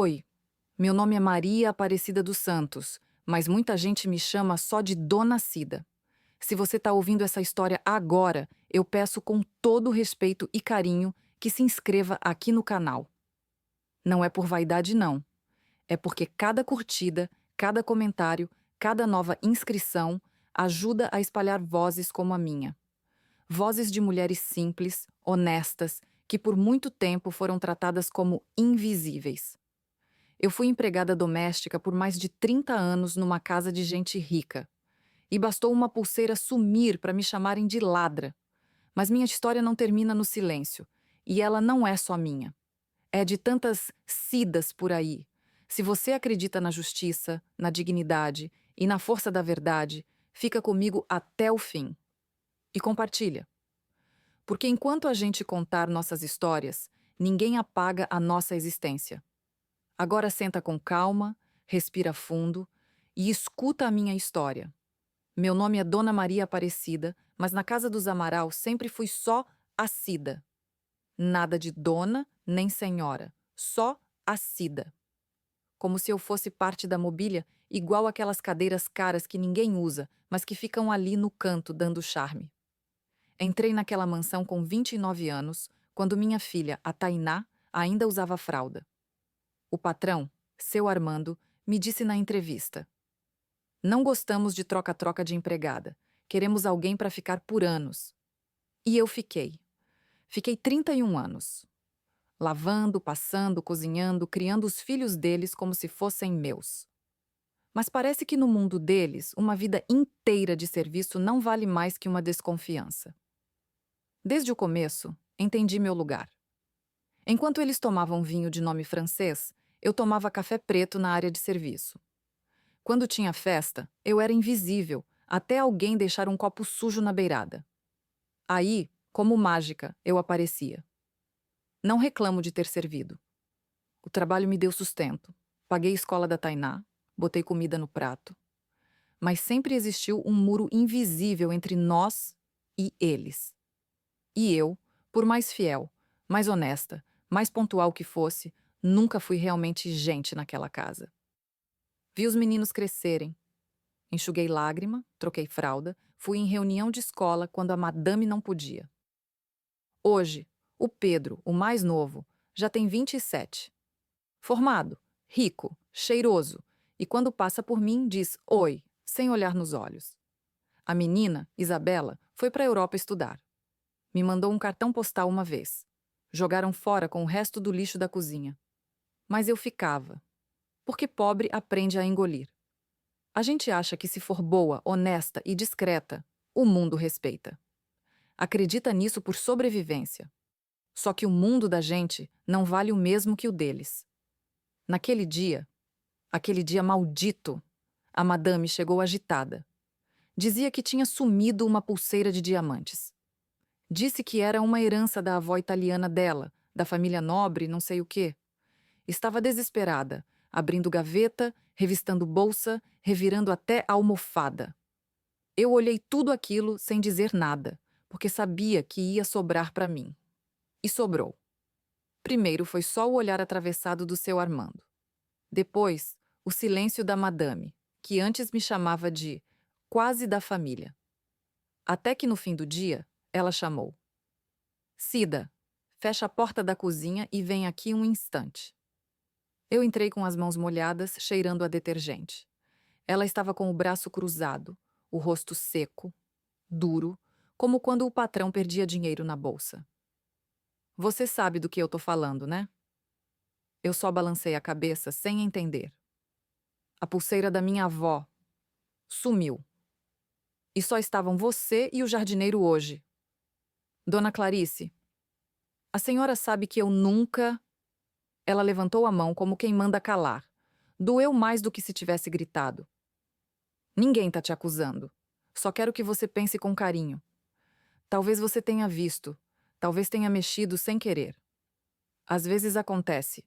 Oi, meu nome é Maria Aparecida dos Santos, mas muita gente me chama só de Dona Cida. Se você está ouvindo essa história agora, eu peço com todo respeito e carinho que se inscreva aqui no canal. Não é por vaidade, não. É porque cada curtida, cada comentário, cada nova inscrição ajuda a espalhar vozes como a minha. Vozes de mulheres simples, honestas, que por muito tempo foram tratadas como invisíveis. Eu fui empregada doméstica por mais de 30 anos numa casa de gente rica. E bastou uma pulseira sumir para me chamarem de ladra. Mas minha história não termina no silêncio. E ela não é só minha. É de tantas Cidas por aí. Se você acredita na justiça, na dignidade e na força da verdade, fica comigo até o fim. E compartilha. Porque enquanto a gente contar nossas histórias, ninguém apaga a nossa existência. Agora senta com calma, respira fundo e escuta a minha história. Meu nome é Dona Maria Aparecida, mas na casa dos Amaral sempre fui só a Cida. Nada de dona nem senhora, só a Cida. Como se eu fosse parte da mobília, igual aquelas cadeiras caras que ninguém usa, mas que ficam ali no canto dando charme. Entrei naquela mansão com 29 anos, quando minha filha, a Tainá, ainda usava fralda. O patrão, seu Armando, me disse na entrevista: "Não gostamos de troca-troca de empregada. Queremos alguém para ficar por anos." E eu fiquei. Fiquei 31 anos. Lavando, passando, cozinhando, criando os filhos deles como se fossem meus. Mas parece que no mundo deles, uma vida inteira de serviço não vale mais que uma desconfiança. Desde o começo, entendi meu lugar. Enquanto eles tomavam vinho de nome francês, eu tomava café preto na área de serviço. Quando tinha festa, eu era invisível, até alguém deixar um copo sujo na beirada. Aí, como mágica, eu aparecia. Não reclamo de ter servido. O trabalho me deu sustento. Paguei a escola da Tainá, botei comida no prato. Mas sempre existiu um muro invisível entre nós e eles. E eu, por mais fiel, mais honesta, mais pontual que fosse, nunca fui realmente gente naquela casa. Vi os meninos crescerem. Enxuguei lágrima, troquei fralda, fui em reunião de escola quando a madame não podia. Hoje, o Pedro, o mais novo, já tem 27. Formado, rico, cheiroso, e quando passa por mim diz oi, sem olhar nos olhos. A menina, Isabela, foi para a Europa estudar. Me mandou um cartão postal uma vez. Jogaram fora com o resto do lixo da cozinha. Mas eu ficava. Porque pobre aprende a engolir. A gente acha que se for boa, honesta e discreta, o mundo respeita. Acredita nisso por sobrevivência. Só que o mundo da gente não vale o mesmo que o deles. Naquele dia, aquele dia maldito, a madame chegou agitada. Dizia que tinha sumido uma pulseira de diamantes. Disse que era uma herança da avó italiana dela, da família nobre, não sei o quê. Estava desesperada, abrindo gaveta, revistando bolsa, revirando até a almofada. Eu olhei tudo aquilo sem dizer nada, porque sabia que ia sobrar para mim. E sobrou. Primeiro foi só o olhar atravessado do seu Armando. Depois, o silêncio da madame, que antes me chamava de quase da família. Até que no fim do dia, ela chamou: "Cida, fecha a porta da cozinha e vem aqui um instante." Eu entrei com as mãos molhadas, cheirando a detergente. Ela estava com o braço cruzado, o rosto seco, duro, como quando o patrão perdia dinheiro na bolsa. "Você sabe do que eu tô falando, né?" Eu só balancei a cabeça sem entender. A pulseira da minha avó sumiu. E só estavam você e o jardineiro hoje. Dona Clarice, a senhora sabe que eu nunca... Ela levantou a mão como quem manda calar. Doeu mais do que se tivesse gritado. "Ninguém tá te acusando. Só quero que você pense com carinho. Talvez você tenha visto. Talvez tenha mexido sem querer. Às vezes acontece."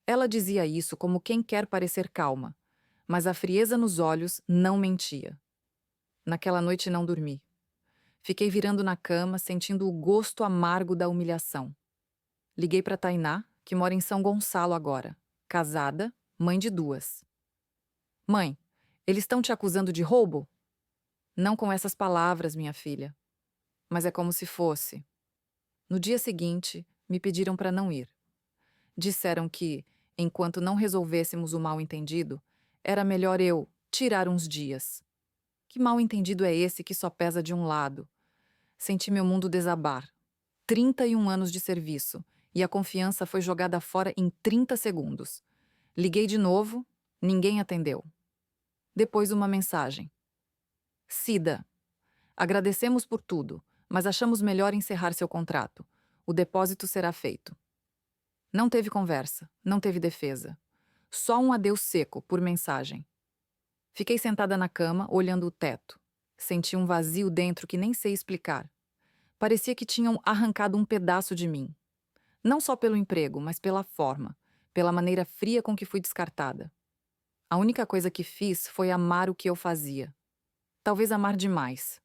Ela dizia isso como quem quer parecer calma, mas a frieza nos olhos não mentia. Naquela noite não dormi. Fiquei virando na cama, sentindo o gosto amargo da humilhação. Liguei para Tainá, que mora em São Gonçalo agora. casada, mãe de 2. Mãe, eles estão te acusando de roubo? Não com essas palavras, minha filha, mas é como se fosse. No dia seguinte, me pediram para não ir. Disseram que, enquanto não resolvêssemos o mal-entendido, era melhor eu tirar uns dias. Que mal-entendido é esse que só pesa de um lado? Senti meu mundo desabar. 31 anos de serviço, e a confiança foi jogada fora em 30 segundos. Liguei de novo, ninguém atendeu. Depois uma mensagem. Cida, agradecemos por tudo, mas achamos melhor encerrar seu contrato. O depósito será feito. Não teve conversa, não teve defesa. Só um adeus seco, por mensagem. Fiquei sentada na cama, olhando o teto. Senti um vazio dentro que nem sei explicar. Parecia que tinham arrancado um pedaço de mim. Não só pelo emprego, mas pela forma, pela maneira fria com que fui descartada. A única coisa que fiz foi amar o que eu fazia. Talvez amar demais.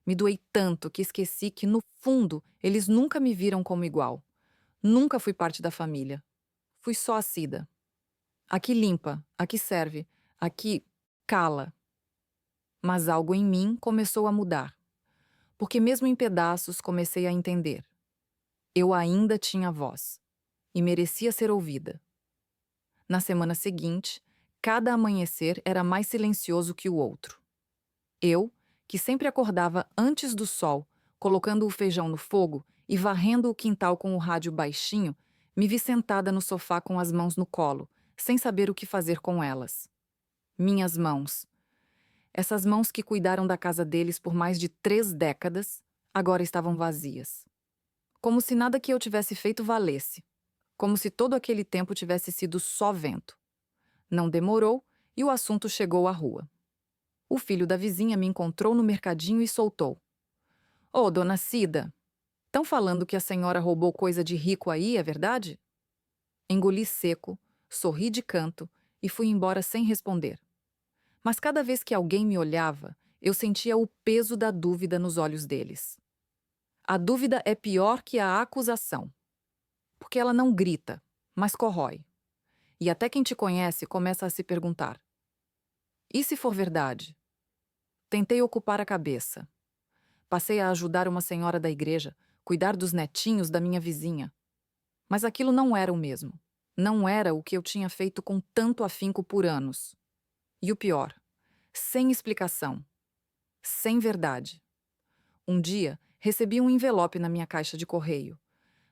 Me doei tanto que esqueci que, no fundo, eles nunca me viram como igual. Nunca fui parte da família. Fui só a Cida. Aqui limpa, aqui serve, aqui cala. Mas algo em mim começou a mudar. Porque mesmo em pedaços comecei a entender. Eu ainda tinha voz. E merecia ser ouvida. Na semana seguinte, cada amanhecer era mais silencioso que o outro. Eu, que sempre acordava antes do sol, colocando o feijão no fogo e varrendo o quintal com o rádio baixinho, me vi sentada no sofá com as mãos no colo, sem saber o que fazer com elas. Minhas mãos. Essas mãos que cuidaram da casa deles por mais de 3 décadas, agora estavam vazias. Como se nada que eu tivesse feito valesse. Como se todo aquele tempo tivesse sido só vento. Não demorou e o assunto chegou à rua. O filho da vizinha me encontrou no mercadinho e soltou. Ô, dona Cida, estão falando que a senhora roubou coisa de rico aí, é verdade? Engoli seco, sorri de canto e fui embora sem responder. Mas cada vez que alguém me olhava, eu sentia o peso da dúvida nos olhos deles. A dúvida é pior que a acusação. Porque ela não grita, mas corrói. E até quem te conhece começa a se perguntar. E se for verdade? Tentei ocupar a cabeça. Passei a ajudar uma senhora da igreja, cuidar dos netinhos da minha vizinha. Mas aquilo não era o mesmo. Não era o que eu tinha feito com tanto afinco por anos. E o pior, sem explicação. Sem verdade. Um dia, recebi um envelope na minha caixa de correio.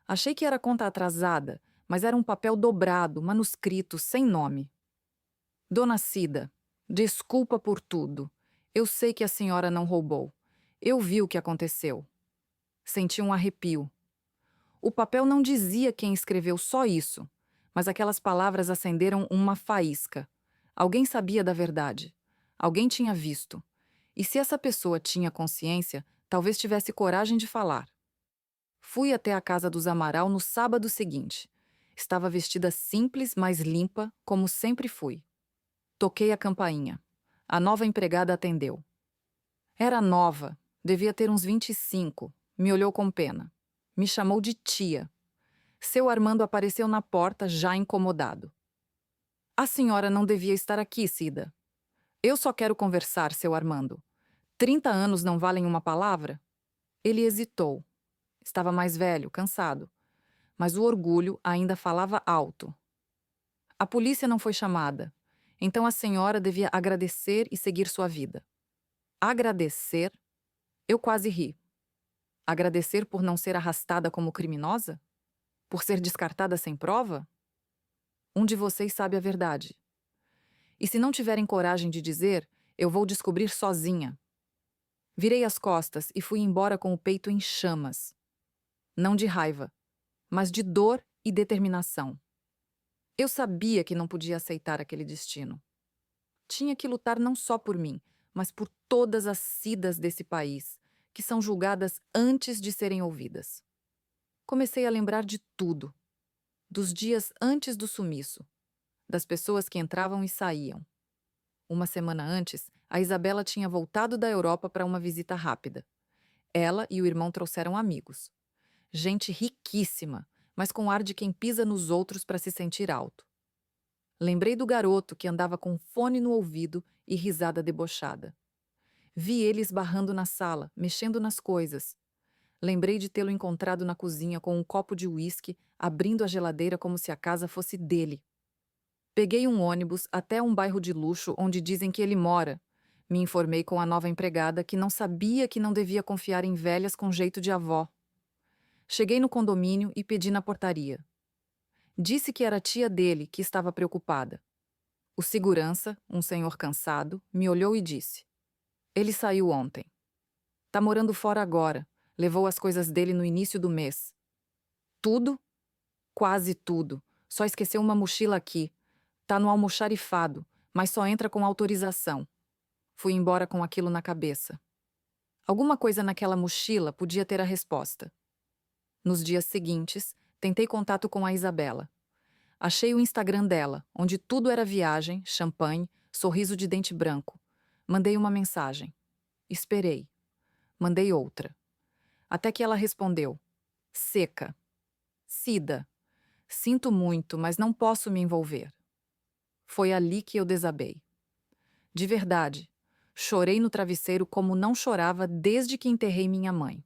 Achei que era conta atrasada, mas era um papel dobrado, manuscrito, sem nome. Dona Cida, desculpa por tudo. Eu sei que a senhora não roubou. Eu vi o que aconteceu. Senti um arrepio. O papel não dizia quem escreveu só isso, mas aquelas palavras acenderam uma faísca. Alguém sabia da verdade. Alguém tinha visto. E se essa pessoa tinha consciência, talvez tivesse coragem de falar. Fui até a casa dos Amaral no sábado seguinte. Estava vestida simples, mas limpa, como sempre fui. Toquei a campainha. A nova empregada atendeu. Era nova, devia ter uns 25. Me olhou com pena. Me chamou de tia. Seu Armando apareceu na porta, já incomodado. A senhora não devia estar aqui, Cida. Eu só quero conversar, seu Armando. 30 anos não valem uma palavra? Ele hesitou. Estava mais velho, cansado. Mas o orgulho ainda falava alto. A polícia não foi chamada. Então a senhora devia agradecer e seguir sua vida. Agradecer? Eu quase ri. Agradecer por não ser arrastada como criminosa? Por ser descartada sem prova? Um de vocês sabe a verdade. E se não tiverem coragem de dizer, eu vou descobrir sozinha. Virei as costas e fui embora com o peito em chamas. Não de raiva, mas de dor e determinação. Eu sabia que não podia aceitar aquele destino. Tinha que lutar não só por mim, mas por todas as Cidas desse país, que são julgadas antes de serem ouvidas. Comecei a lembrar de tudo. Dos dias antes do sumiço, das pessoas que entravam e saíam. Uma semana antes, a Isabela tinha voltado da Europa para uma visita rápida. Ela e o irmão trouxeram amigos. Gente riquíssima, mas com ar de quem pisa nos outros para se sentir alto. Lembrei do garoto que andava com fone no ouvido e risada debochada. Vi ele esbarrando na sala, mexendo nas coisas. Lembrei de tê-lo encontrado na cozinha com um copo de uísque, abrindo a geladeira como se a casa fosse dele. Peguei um ônibus até um bairro de luxo onde dizem que ele mora. Me informei com a nova empregada que não sabia que não devia confiar em velhas com jeito de avó. Cheguei no condomínio e pedi na portaria. Disse que era a tia dele que estava preocupada. O segurança, um senhor cansado, me olhou e disse: "Ele saiu ontem. Tá morando fora agora. Levou as coisas dele no início do mês." "Tudo?" "Quase tudo. Só esqueceu uma mochila aqui. Tá no almoxarifado, mas só entra com autorização." Fui embora com aquilo na cabeça. Alguma coisa naquela mochila podia ter a resposta. Nos dias seguintes, tentei contato com a Isabela. Achei o Instagram dela, onde tudo era viagem, champanhe, sorriso de dente branco. Mandei uma mensagem. Esperei. Mandei outra. Até que ela respondeu. Seca. Cida. Sinto muito, mas não posso me envolver. Foi ali que eu desabei. De verdade, chorei no travesseiro como não chorava desde que enterrei minha mãe.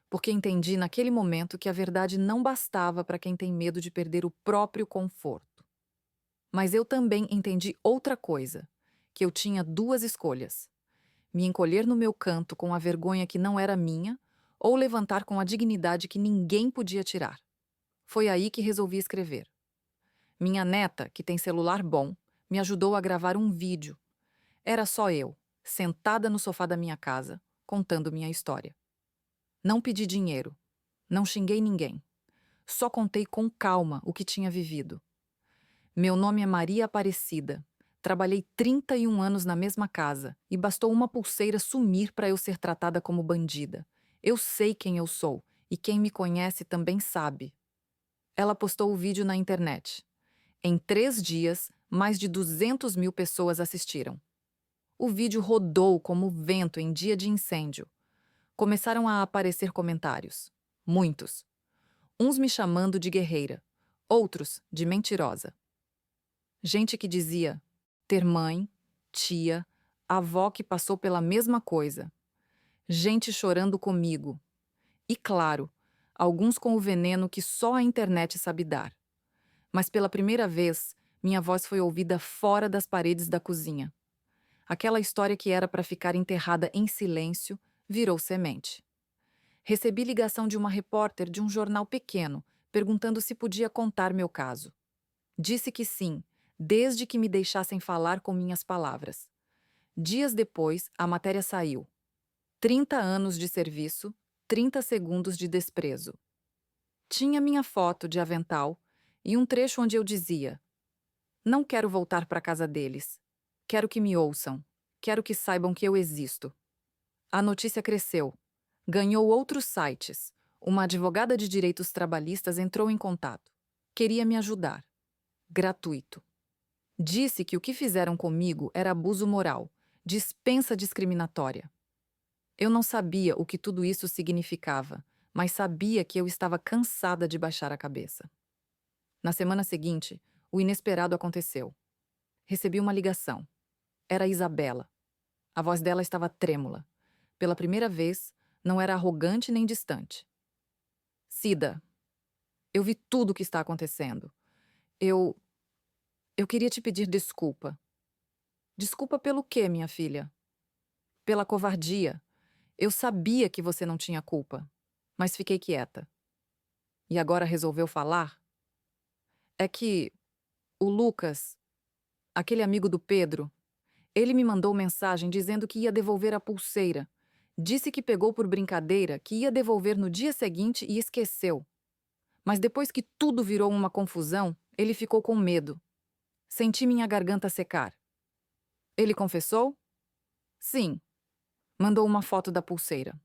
Porque entendi naquele momento que a verdade não bastava para quem tem medo de perder o próprio conforto. Mas eu também entendi outra coisa, que eu tinha duas escolhas: me encolher no meu canto com a vergonha que não era minha, ou levantar com a dignidade que ninguém podia tirar. Foi aí que resolvi escrever. Minha neta, que tem celular bom, me ajudou a gravar um vídeo. Era só eu, sentada no sofá da minha casa, contando minha história. Não pedi dinheiro, não xinguei ninguém. Só contei com calma o que tinha vivido. Meu nome é Maria Aparecida. Trabalhei 31 anos na mesma casa e bastou uma pulseira sumir para eu ser tratada como bandida. Eu sei quem eu sou e quem me conhece também sabe. Ela postou o vídeo na internet. Em 3 dias, mais de 200.000 pessoas assistiram. O vídeo rodou como vento em dia de incêndio. Começaram a aparecer comentários. Muitos. Uns me chamando de guerreira, outros de mentirosa. Gente que dizia ter mãe, tia, avó que passou pela mesma coisa. Gente chorando comigo. E claro, alguns com o veneno que só a internet sabe dar. Mas pela primeira vez, minha voz foi ouvida fora das paredes da cozinha. Aquela história que era para ficar enterrada em silêncio virou semente. Recebi ligação de uma repórter de um jornal pequeno, perguntando se podia contar meu caso. Disse que sim, desde que me deixassem falar com minhas palavras. Dias depois, a matéria saiu. 30 anos de serviço, 30 segundos de desprezo. Tinha minha foto de avental e um trecho onde eu dizia: "Não quero voltar para a casa deles. Quero que me ouçam. Quero que saibam que eu existo." A notícia cresceu. Ganhou outros sites. Uma advogada de direitos trabalhistas entrou em contato. Queria me ajudar. Gratuito. Disse que o que fizeram comigo era abuso moral, dispensa discriminatória. Eu não sabia o que tudo isso significava, mas sabia que eu estava cansada de baixar a cabeça. Na semana seguinte, o inesperado aconteceu. Recebi uma ligação. Era Isabela. A voz dela estava trêmula. Pela primeira vez, não era arrogante nem distante. "Cida, eu vi tudo o que está acontecendo. Eu queria te pedir desculpa." "Desculpa pelo quê, minha filha?" "Pela covardia. Eu sabia que você não tinha culpa, mas fiquei quieta." "E agora resolveu falar?" "É que o Lucas, aquele amigo do Pedro, ele me mandou mensagem dizendo que ia devolver a pulseira. Disse que pegou por brincadeira, que ia devolver no dia seguinte e esqueceu. Mas depois que tudo virou uma confusão, ele ficou com medo. Senti minha garganta secar." "Ele confessou?" "Sim." Mandou uma foto da pulseira.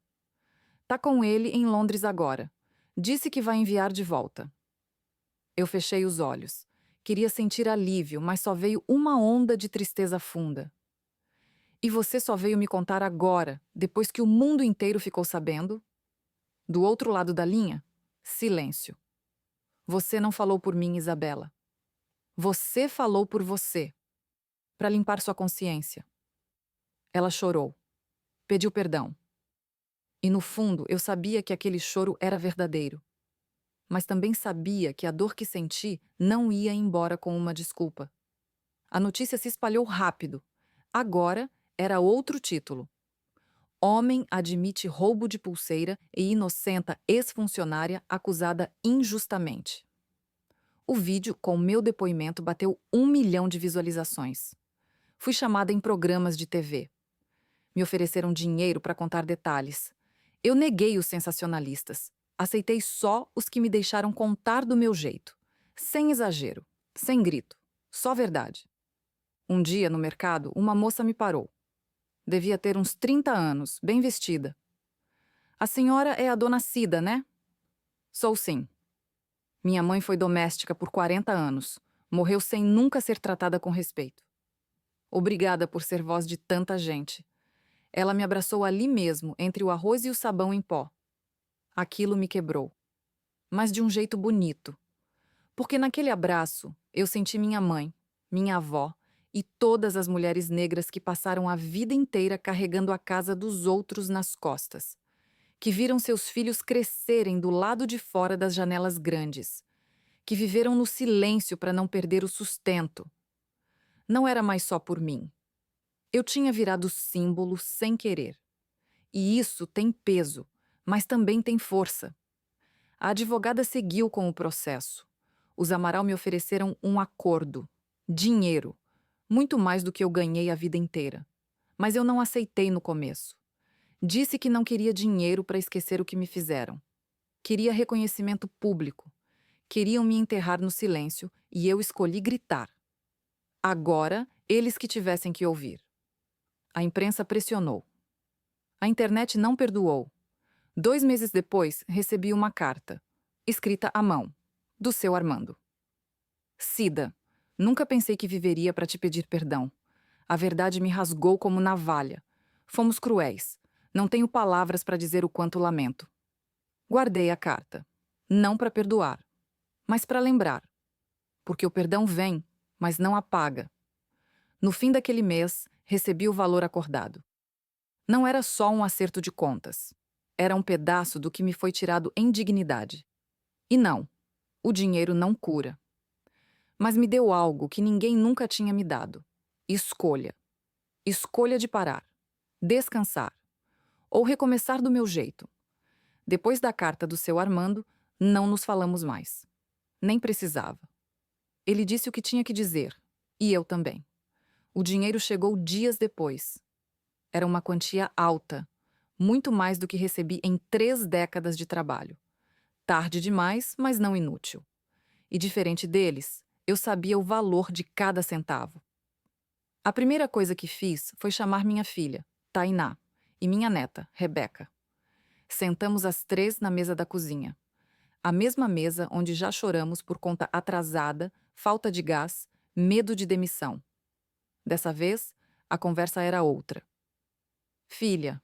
"Tá com ele em Londres agora. Disse que vai enviar de volta." Eu fechei os olhos. Queria sentir alívio, mas só veio uma onda de tristeza funda. "E você só veio me contar agora, depois que o mundo inteiro ficou sabendo?" Do outro lado da linha, silêncio. "Você não falou por mim, Isabela." Você falou por você, para limpar sua consciência. Ela chorou, pediu perdão. E no fundo, eu sabia que aquele choro era verdadeiro. Mas também sabia que a dor que senti não ia embora com uma desculpa. A notícia se espalhou rápido. Agora era outro título. Homem admite roubo de pulseira e inocenta ex-funcionária acusada injustamente. O vídeo com meu depoimento bateu 1 milhão de visualizações. Fui chamada em programas de TV. Me ofereceram dinheiro para contar detalhes. Eu neguei os sensacionalistas. Aceitei só os que me deixaram contar do meu jeito. Sem exagero, sem grito, só verdade. Um dia, no mercado, uma moça me parou. Devia ter uns 30 anos, bem vestida. A senhora é a dona Cida, né? Sou sim. Minha mãe foi doméstica por 40 anos. Morreu sem nunca ser tratada com respeito. Obrigada por ser voz de tanta gente. Ela me abraçou ali mesmo, entre o arroz e o sabão em pó. Aquilo me quebrou. Mas de um jeito bonito. Porque naquele abraço, eu senti minha mãe, minha avó e todas as mulheres negras que passaram a vida inteira carregando a casa dos outros nas costas. Que viram seus filhos crescerem do lado de fora das janelas grandes. Que viveram no silêncio para não perder o sustento. Não era mais só por mim. Eu tinha virado símbolo sem querer. E isso tem peso, mas também tem força. A advogada seguiu com o processo. Os Amaral me ofereceram um acordo. Dinheiro. Muito mais do que eu ganhei a vida inteira. Mas eu não aceitei no começo. Disse que não queria dinheiro para esquecer o que me fizeram. Queria reconhecimento público. Queriam me enterrar no silêncio e eu escolhi gritar. Agora, eles que tivessem que ouvir. A imprensa pressionou. A internet não perdoou. 2 meses depois, recebi uma carta, escrita à mão, do seu Armando. Cida, nunca pensei que viveria para te pedir perdão. A verdade me rasgou como navalha. Fomos cruéis. Não tenho palavras para dizer o quanto lamento. Guardei a carta. Não para perdoar, mas para lembrar. Porque o perdão vem, mas não apaga. No fim daquele mês, recebi o valor acordado. Não era só um acerto de contas. Era um pedaço do que me foi tirado em dignidade. E não, o dinheiro não cura. Mas me deu algo que ninguém nunca tinha me dado. Escolha. Escolha de parar, descansar, ou recomeçar do meu jeito. Depois da carta do seu Armando, não nos falamos mais. Nem precisava. Ele disse o que tinha que dizer, e eu também. O dinheiro chegou dias depois. Era uma quantia alta, muito mais do que recebi em 3 décadas de trabalho. Tarde demais, mas não inútil. E diferente deles, eu sabia o valor de cada centavo. A primeira coisa que fiz foi chamar minha filha, Tainá, e minha neta, Rebeca. Sentamos as 3 na mesa da cozinha. A mesma mesa onde já choramos por conta atrasada, falta de gás, medo de demissão. Dessa vez, a conversa era outra. Filha,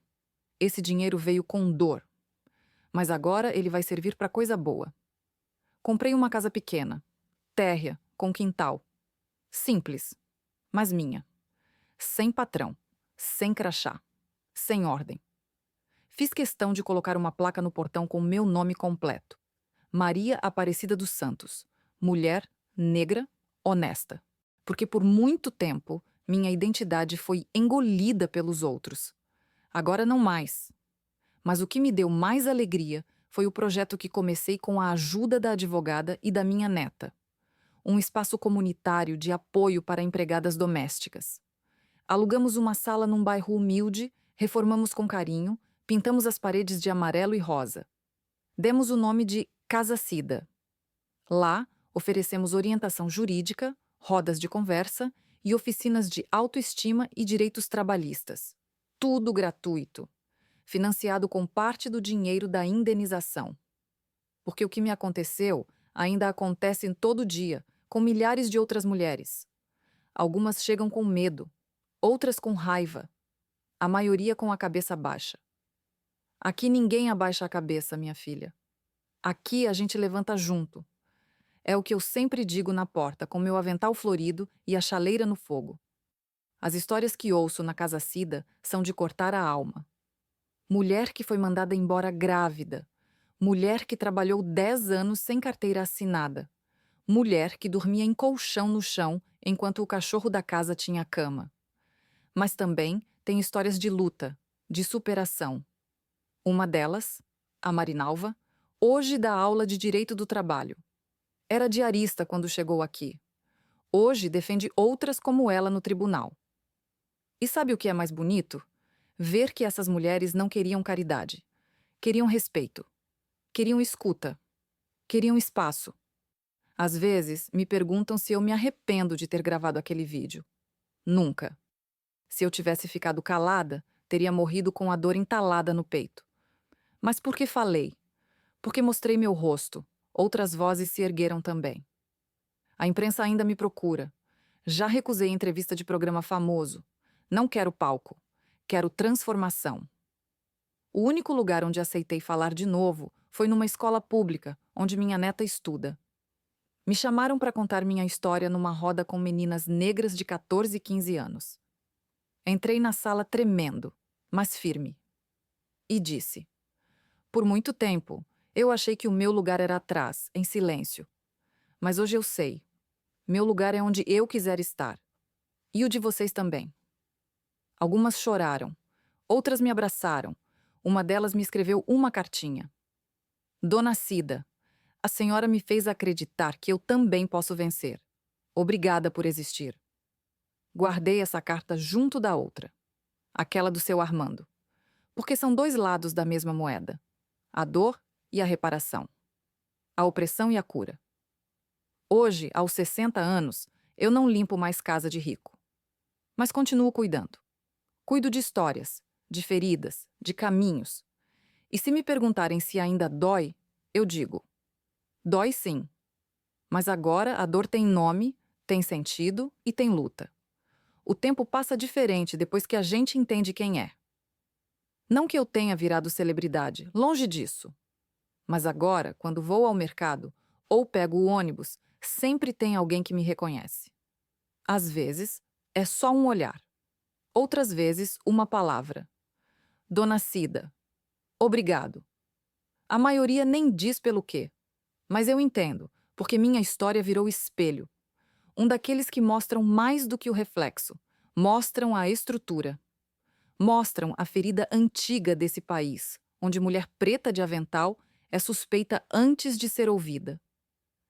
esse dinheiro veio com dor, mas agora ele vai servir para coisa boa. Comprei uma casa pequena, térrea, com quintal. Simples, mas minha. Sem patrão, sem crachá, sem ordem. Fiz questão de colocar uma placa no portão com meu nome completo. Maria Aparecida dos Santos, mulher, negra, honesta. Porque por muito tempo, minha identidade foi engolida pelos outros. Agora não mais. Mas o que me deu mais alegria foi o projeto que comecei com a ajuda da advogada e da minha neta. Um espaço comunitário de apoio para empregadas domésticas. Alugamos uma sala num bairro humilde, reformamos com carinho, pintamos as paredes de amarelo e rosa. Demos o nome de Casa Cida. Lá, oferecemos orientação jurídica, rodas de conversa e oficinas de autoestima e direitos trabalhistas. Tudo gratuito. Financiado com parte do dinheiro da indenização. Porque o que me aconteceu ainda acontece em todo dia, com milhares de outras mulheres. Algumas chegam com medo, outras com raiva, a maioria com a cabeça baixa. Aqui ninguém abaixa a cabeça, minha filha. Aqui a gente levanta junto. É o que eu sempre digo na porta, com meu avental florido e a chaleira no fogo. As histórias que ouço na Casa Cida são de cortar a alma. Mulher que foi mandada embora grávida. Mulher que trabalhou 10 anos sem carteira assinada. Mulher que dormia em colchão no chão enquanto o cachorro da casa tinha cama. Mas também tem histórias de luta, de superação. Uma delas, a Marinalva, hoje dá aula de Direito do Trabalho. Era diarista quando chegou aqui. Hoje defende outras como ela no tribunal. E sabe o que é mais bonito? Ver que essas mulheres não queriam caridade. Queriam respeito. Queriam escuta. Queriam espaço. Às vezes, me perguntam se eu me arrependo de ter gravado aquele vídeo. Nunca. Se eu tivesse ficado calada, teria morrido com a dor entalada no peito. Mas por que falei? Porque mostrei meu rosto. Outras vozes se ergueram também. A imprensa ainda me procura. Já recusei entrevista de programa famoso. Não quero palco. Quero transformação. O único lugar onde aceitei falar de novo foi numa escola pública, onde minha neta estuda. Me chamaram para contar minha história numa roda com meninas negras de 14 e 15 anos. Entrei na sala tremendo, mas firme. E disse: por muito tempo, eu achei que o meu lugar era atrás, em silêncio. Mas hoje eu sei. Meu lugar é onde eu quiser estar. E o de vocês também. Algumas choraram. Outras me abraçaram. Uma delas me escreveu uma cartinha. Dona Cida, a senhora me fez acreditar que eu também posso vencer. Obrigada por existir. Guardei essa carta junto da outra. Aquela do seu Armando. Porque são dois lados da mesma moeda. A dor e a reparação. A opressão e a cura. Hoje, aos 60 anos, eu não limpo mais casa de rico. Mas continuo cuidando. Cuido de histórias, de feridas, de caminhos. E se me perguntarem se ainda dói, eu digo: dói sim. Mas agora a dor tem nome, tem sentido e tem luta. O tempo passa diferente depois que a gente entende quem é. Não que eu tenha virado celebridade, longe disso. Mas agora, quando vou ao mercado ou pego o ônibus, sempre tem alguém que me reconhece. Às vezes, é só um olhar. Outras vezes, uma palavra. Dona Cida. Obrigado. A maioria nem diz pelo quê. Mas eu entendo, porque minha história virou espelho. Um daqueles que mostram mais do que o reflexo. Mostram a estrutura. Mostram a ferida antiga desse país, onde mulher preta de avental é suspeita antes de ser ouvida.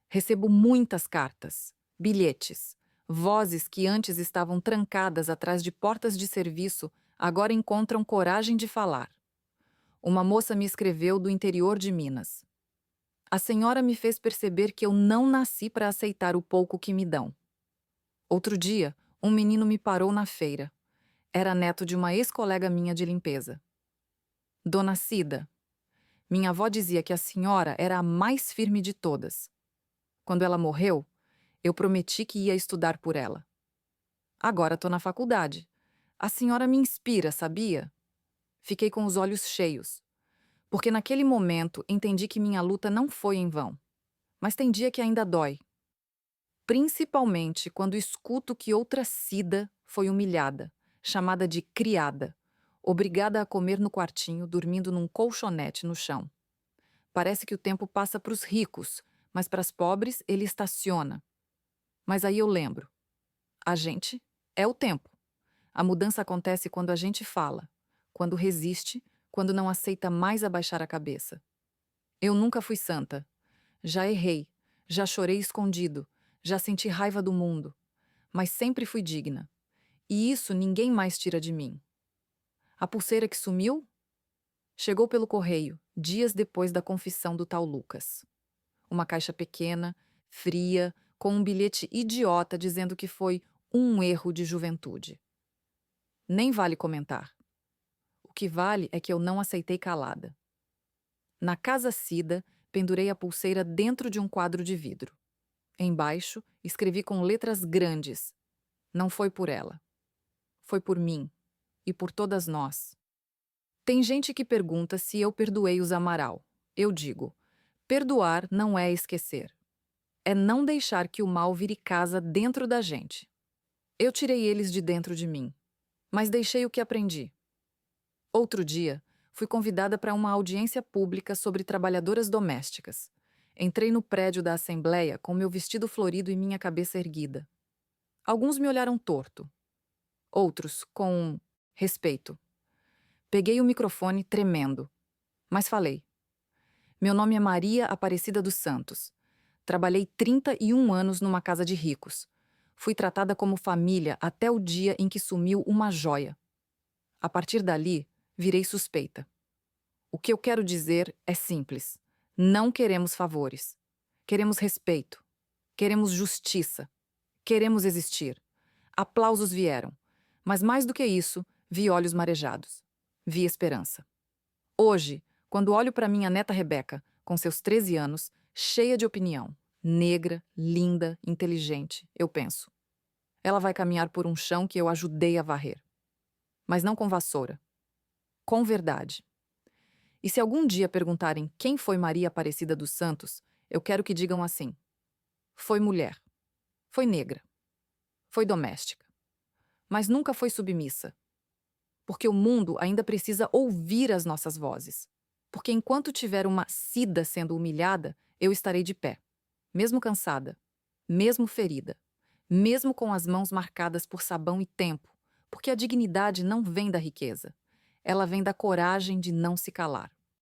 Recebo muitas cartas, bilhetes, vozes que antes estavam trancadas atrás de portas de serviço agora encontram coragem de falar. Uma moça me escreveu do interior de Minas. A senhora me fez perceber que eu não nasci para aceitar o pouco que me dão. Outro dia, um menino me parou na feira. Era neto de uma ex-colega minha de limpeza. Dona Cida, minha avó dizia que a senhora era a mais firme de todas. Quando ela morreu, eu prometi que ia estudar por ela. Agora estou na faculdade. A senhora me inspira, sabia? Fiquei com os olhos cheios. Porque naquele momento entendi que minha luta não foi em vão. Mas tem dia que ainda dói. Principalmente quando escuto que outra Cida foi humilhada, chamada de criada, obrigada a comer no quartinho, dormindo num colchonete no chão. Parece que o tempo passa para os ricos, mas para as pobres ele estaciona. Mas aí eu lembro. A gente é o tempo. A mudança acontece quando a gente fala, quando resiste, quando não aceita mais abaixar a cabeça. Eu nunca fui santa. Já errei, já chorei escondido, já senti raiva do mundo. Mas sempre fui digna. E isso ninguém mais tira de mim. A pulseira que sumiu? Chegou pelo correio, dias depois da confissão do tal Lucas. Uma caixa pequena, fria, com um bilhete idiota dizendo que foi um erro de juventude. Nem vale comentar. O que vale é que eu não aceitei calada. Na Casa Cida, pendurei a pulseira dentro de um quadro de vidro. Embaixo, escrevi com letras grandes: não foi por ela. Foi por mim. E por todas nós. Tem gente que pergunta se eu perdoei os Amaral. Eu digo: perdoar não é esquecer. é não deixar que o mal vire casa dentro da gente. Eu tirei eles de dentro de mim, mas deixei o que aprendi. Outro dia, fui convidada para uma audiência pública sobre trabalhadoras domésticas. Entrei no prédio da Assembleia com meu vestido florido e minha cabeça erguida. Alguns me olharam torto, outros com respeito. Peguei o microfone tremendo, mas falei. Meu nome é Maria Aparecida dos Santos. Trabalhei 31 anos numa casa de ricos. Fui tratada como família até o dia em que sumiu uma joia. A partir dali, virei suspeita. O que eu quero dizer é simples. Não queremos favores. Queremos respeito. Queremos justiça. Queremos existir. Aplausos vieram. Mas mais do que isso, vi olhos marejados. Vi esperança. Hoje, quando olho para minha neta Rebeca, com seus 13 anos, cheia de opinião, negra, linda, inteligente, eu penso. Ela vai caminhar por um chão que eu ajudei a varrer. Mas não com vassoura. Com verdade. E se algum dia perguntarem quem foi Maria Aparecida dos Santos, eu quero que digam assim. Foi mulher. Foi negra. Foi doméstica. Mas nunca foi submissa. Porque o mundo ainda precisa ouvir as nossas vozes. Porque enquanto tiver uma Cida sendo humilhada, eu estarei de pé. Mesmo cansada. Mesmo ferida. Mesmo com as mãos marcadas por sabão e tempo. Porque a dignidade não vem da riqueza. Ela vem da coragem de não se calar.